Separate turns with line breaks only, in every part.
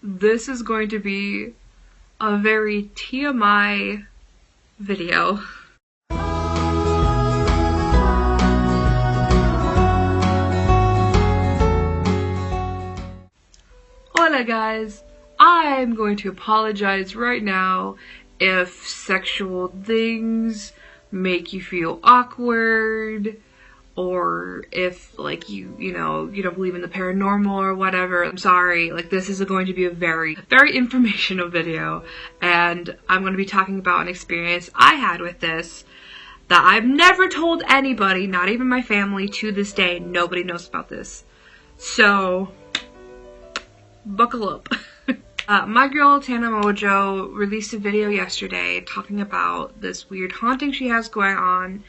This is going to be a very TMI video. Hola guys, I'm going to apologize right now if sexual things make you feel awkward, or if like you don't believe in the paranormal or whatever. I'm sorry, like this is going to be a very informational video, and I'm going to be talking about an experience I had with this that I've never told anybody, not even my family. To this day, nobody knows about this. So buckle up. My girl Tana Mongeau released a video yesterday talking about this weird haunting she has going on,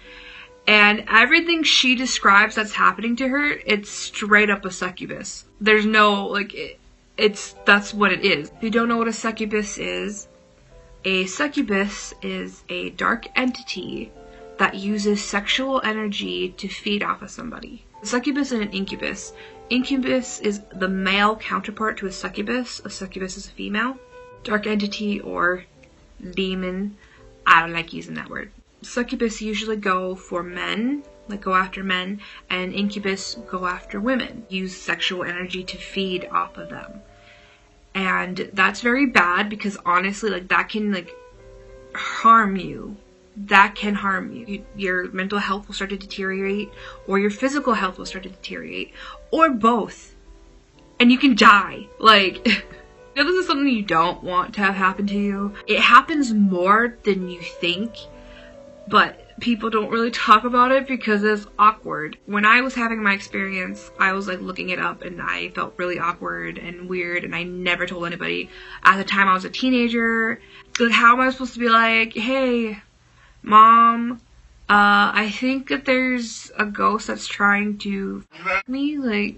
and everything she describes that's happening to her, it's straight up a succubus. There's no, like, that's what it is. If you don't know what a succubus is a dark entity that uses sexual energy to feed off of somebody. A succubus and an incubus. Incubus is the male counterpart to a succubus. A succubus is a female. Dark entity or demon. I don't like using that word. Succubus usually go for men, like go after men, and incubus go after women. Use sexual energy to feed off of them. And that's very bad because honestly, like that can like harm you. That can harm you. Your mental health will start to deteriorate, or your physical health will start to deteriorate, or both. And you can die. Like, this is something you don't want to have happen to you. It happens more than you think, but people don't really talk about it because it's awkward. When I was having my experience, I was like looking it up and I felt really awkward and weird, and I never told anybody. At the time I was a teenager. Like, how am I supposed to be like, hey, Mom, I think that there's a ghost that's trying to f me, like,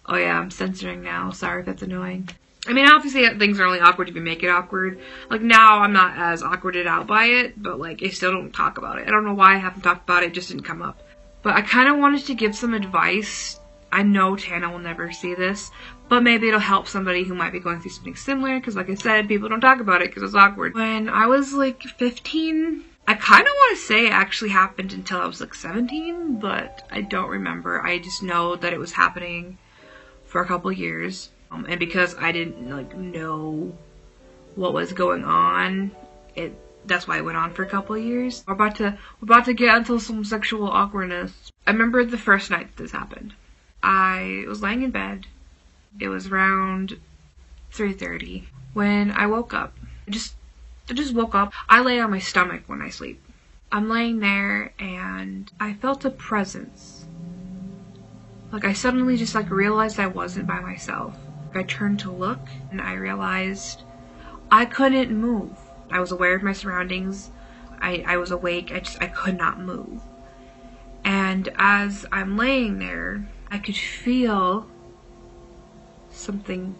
oh yeah, I'm censoring now, sorry if that's annoying. I mean, obviously things are only awkward if you make it awkward. Like, now I'm not as awkwarded out by it, but like, I still don't talk about it. I don't know why I haven't talked about it, it just didn't come up. But I kind of wanted to give some advice. I know Tana will never see this, but maybe it'll help somebody who might be going through something similar, because like I said, people don't talk about it because it's awkward. When I was like 15, I kind of want to say it actually happened until I was like 17, but I don't remember. I just know that it was happening for a couple years, and because I didn't like know what was going on, that's why it went on for a couple of years. We're about to get into some sexual awkwardness. I remember the first night that this happened. I was laying in bed. It was around 3:30 when I woke up. I just woke up. I lay on my stomach when I sleep. I'm laying there and I felt a presence. Like, I suddenly just like realized I wasn't by myself. I turned to look and I realized I couldn't move. I was aware of my surroundings. I was awake. I could not move. And as I'm laying there, I could feel something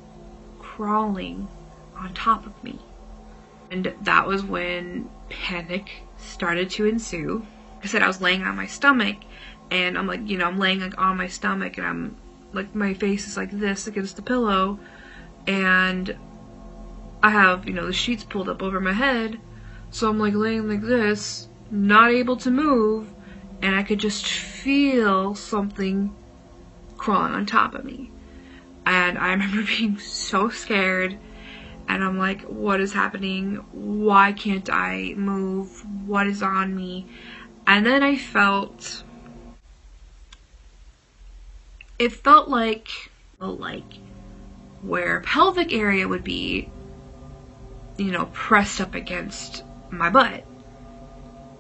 crawling on top of me. And that was when panic started to ensue. Like I said, I was laying on my stomach, and I'm like, I'm laying like on my stomach, and I'm like, my face is like this against the pillow, and I have, the sheets pulled up over my head, so I'm like laying like this, not able to move, and I could just feel something crawling on top of me. And I remember being so scared, and I'm like, what is happening? Why can't I move? What is on me? And then it felt like where pelvic area would be, pressed up against my butt.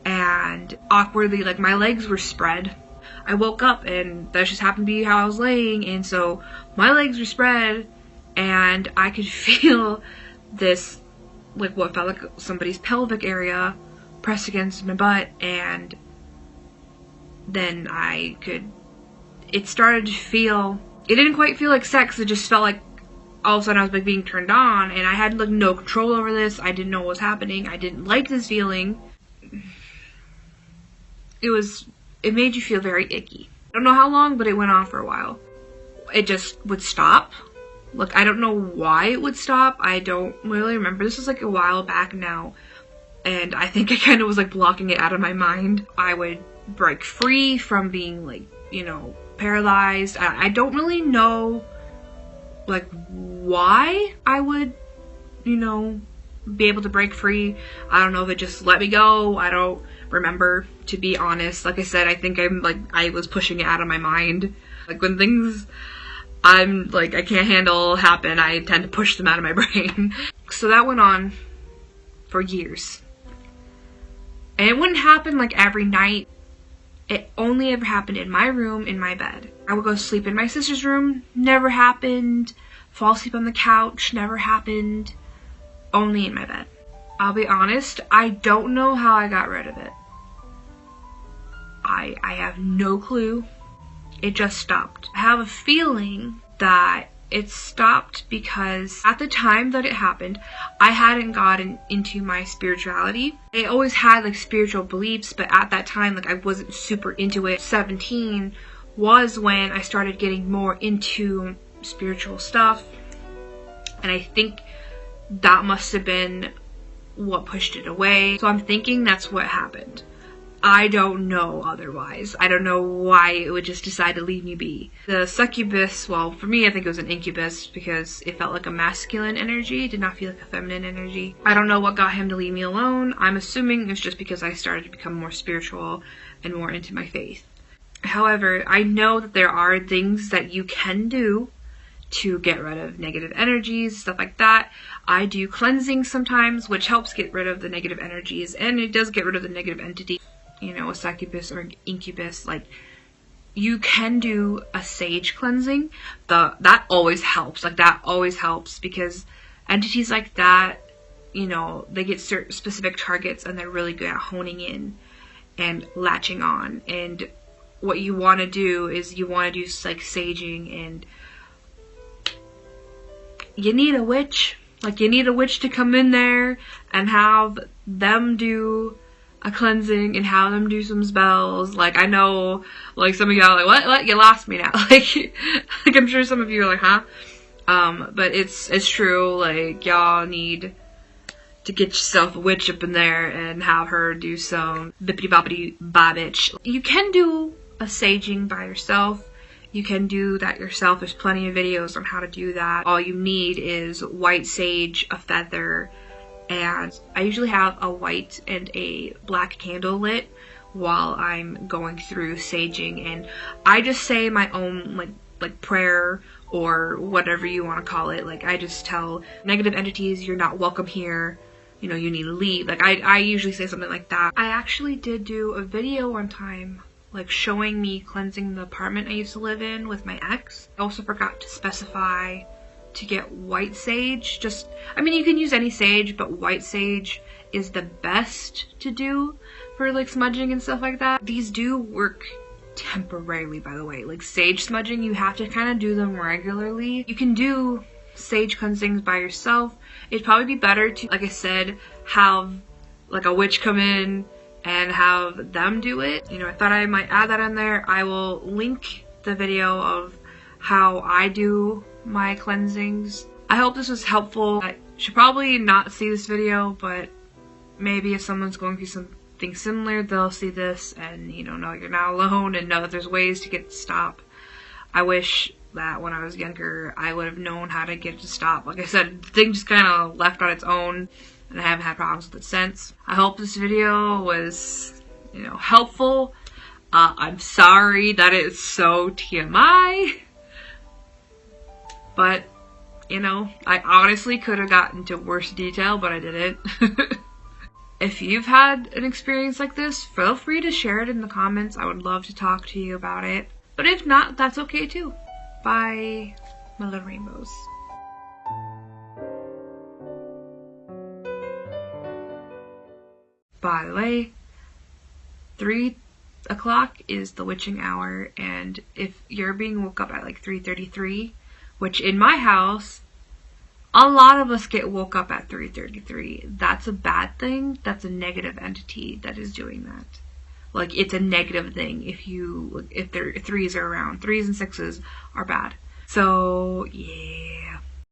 And awkwardly, like, my legs were spread. I woke up and that just happened to be how I was laying, and so my legs were spread and I could feel this, like what felt like somebody's pelvic area pressed against my butt, and then it started to feel, it didn't quite feel like sex, it just felt like all of a sudden I was like being turned on, and I had like no control over this. I didn't know what was happening. I didn't like this feeling. It made you feel very icky. I don't know how long, but it went on for a while. It just would stop, Look, I don't know why it would stop. I don't really remember. This was like a while back now. And I think I kind of was like blocking it out of my mind. I would break free from being like, you know, paralyzed. I don't really know like why I would, you know, be able to break free. I don't know if it just let me go. I don't remember, to be honest. Like I said, I think I was pushing it out of my mind. Like when things I'm like I can't handle happen, I tend to push them out of my brain. So that went on for years. And it wouldn't happen like every night. It only ever happened in my room, in my bed. I would go sleep in my sister's room, never happened. Fall asleep on the couch, never happened. Only in my bed. I'll be honest, I don't know how I got rid of it. I have no clue. It just stopped. I have a feeling that it stopped because at the time that it happened, I hadn't gotten into my spirituality. I always had like spiritual beliefs, but at that time, like I wasn't super into it. 17 was when I started getting more into spiritual stuff. And I think that must have been what pushed it away. So I'm thinking that's what happened. I don't know otherwise. I don't know why it would just decide to leave me be. The succubus, well, for me, I think it was an incubus because it felt like a masculine energy. It did not feel like a feminine energy. I don't know what got him to leave me alone. I'm assuming it's just because I started to become more spiritual and more into my faith. However, I know that there are things that you can do to get rid of negative energies, stuff like that. I do cleansing sometimes, which helps get rid of the negative energies, and it does get rid of the negative entity. You know, a succubus or incubus, like, you can do a sage cleansing. That always helps. Like, that always helps because entities like that, you know, they get certain specific targets and they're really good at honing in and latching on. And what you want to do is you want to do like saging, and you need a witch. Like, you need a witch to come in there and have them do a cleansing and have them do some spells. Like, I know, like, some of y'all are like, what? You lost me now. Like I'm sure some of you are like, huh? But it's true. Like, y'all need to get yourself a witch up in there and have her do some bippity boppity bobbage. You can do a saging by yourself. You can do that yourself. There's plenty of videos on how to do that. All you need is white sage, a feather, and I usually have a white and a black candle lit while I'm going through saging, and I just say my own like prayer or whatever you want to call it. Like, I just tell negative entities, you're not welcome here, you know, you need to leave. Like, I usually say something like that. I actually did do a video one time like showing me cleansing the apartment I used to live in with my ex. I also forgot to specify to get white sage. Just, I mean, you can use any sage, but white sage is the best to do for like smudging and stuff like that. These do work temporarily, by the way. Like sage smudging, you have to kind of do them regularly. You can do sage cleansings by yourself. It'd probably be better to, like I said, have like a witch come in and have them do it. You know, I thought I might add that in there. I will link the video of how I do my cleansings. I hope this was helpful. I should probably not see this video, but maybe if someone's going through something similar, they'll see this and, you know you're not alone and know that there's ways to get it to stop. I wish that when I was younger, I would have known how to get it to stop. Like I said, the thing just kind of left on its own, and I haven't had problems with it since. I hope this video was, helpful. I'm sorry that it's so TMI, but, I honestly could have gotten to worse detail, but I didn't. If you've had an experience like this, feel free to share it in the comments. I would love to talk to you about it. But if not, that's okay too. Bye, my little rainbows. By the way, 3 o'clock is the witching hour, and if you're being woke up at like 3:33, which in my house, a lot of us get woke up at 3:33. That's a bad thing. That's a negative entity that is doing that. Like, it's a negative thing if there threes are around. 3s and 6s are bad. So, yeah.